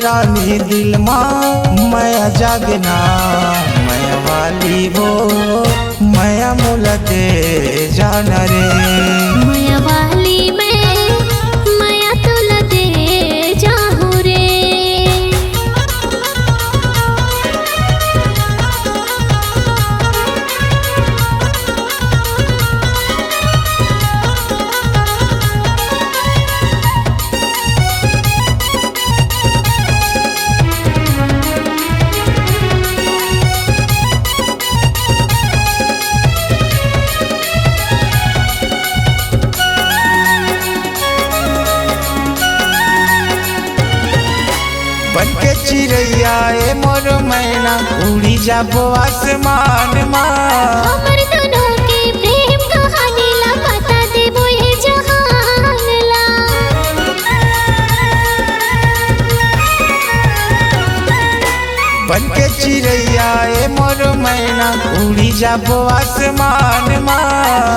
रानी दिल माँ माया जागना माया वाली वो माया मोला दे जाना रे माया वाली मैं माया तोला दे जाहू रे। बनके चिड़ैया ए मोर मैना उड़ी जाबो आसमान माँ हमर दोनों के प्रेम कहानी ला बता देबो ये जहान ला। बनके चिड़ैया ए मोर मैना उड़ी जाबो आसमान माँ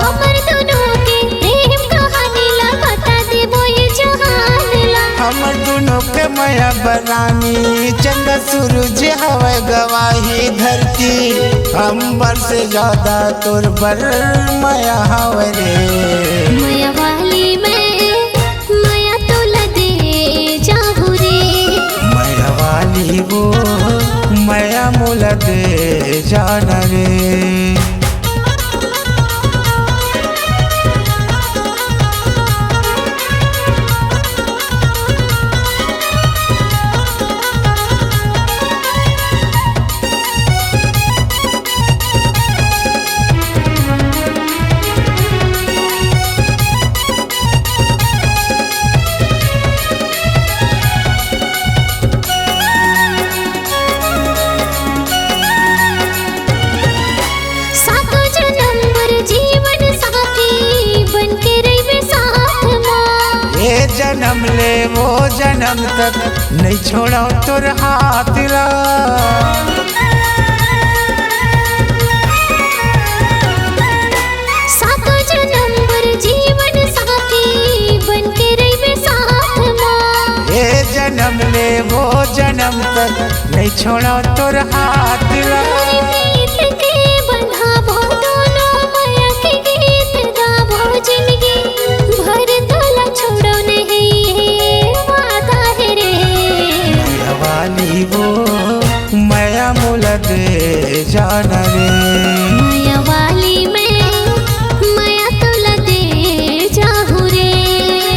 हमर दोनों के प्रेम कहानी ला बता देबो ये जहान ला। हमर दोनों के माया बरानी चंदा सूरज हवा गवाही धरती अंबर से ज्यादा तोर बर माया हवे रे माया वाली मैं माया तोला दे जाहू रे। माया वाली वो माया मोला दे जाना रे। सातो जन्म भर जीवन साथी बनके रहिबे साथ माँ। ये जन्म ले वो जन्म तक नहीं छोड़ा तोर हाथ ला सातो जन्म भर जीवन साथी बनके रहिबे साथ माँ। ये जन्म ले वो जन्म तक नहीं छोड़ा तोर हाथ ला प्रीत के बंधाबो दोनों माया के गीत गाबो जिंदगी भर तोला छोड़ो नहीं वादा है रे। माया वाली वो माया मोला दे जाना रे माया वाली मैं माया तोला दे जाहू रे।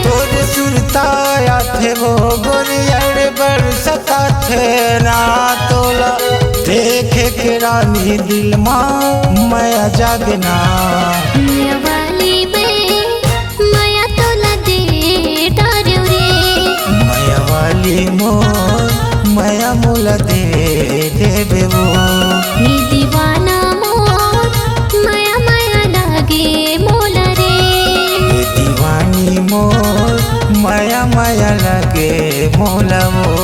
तोर सुरताया थे वो गोरियाड़ बरसता थे ना तोला देखे के रानी दिल माँ माया जागना माया वाली मैं माया तोला दे डार्यो रे। माया वाली मोर माया मोला दे देबे वो ये दीवाना मोर माया माया लागे मोला रे। ये दीवानी मोर माया माया लगे मोला वो।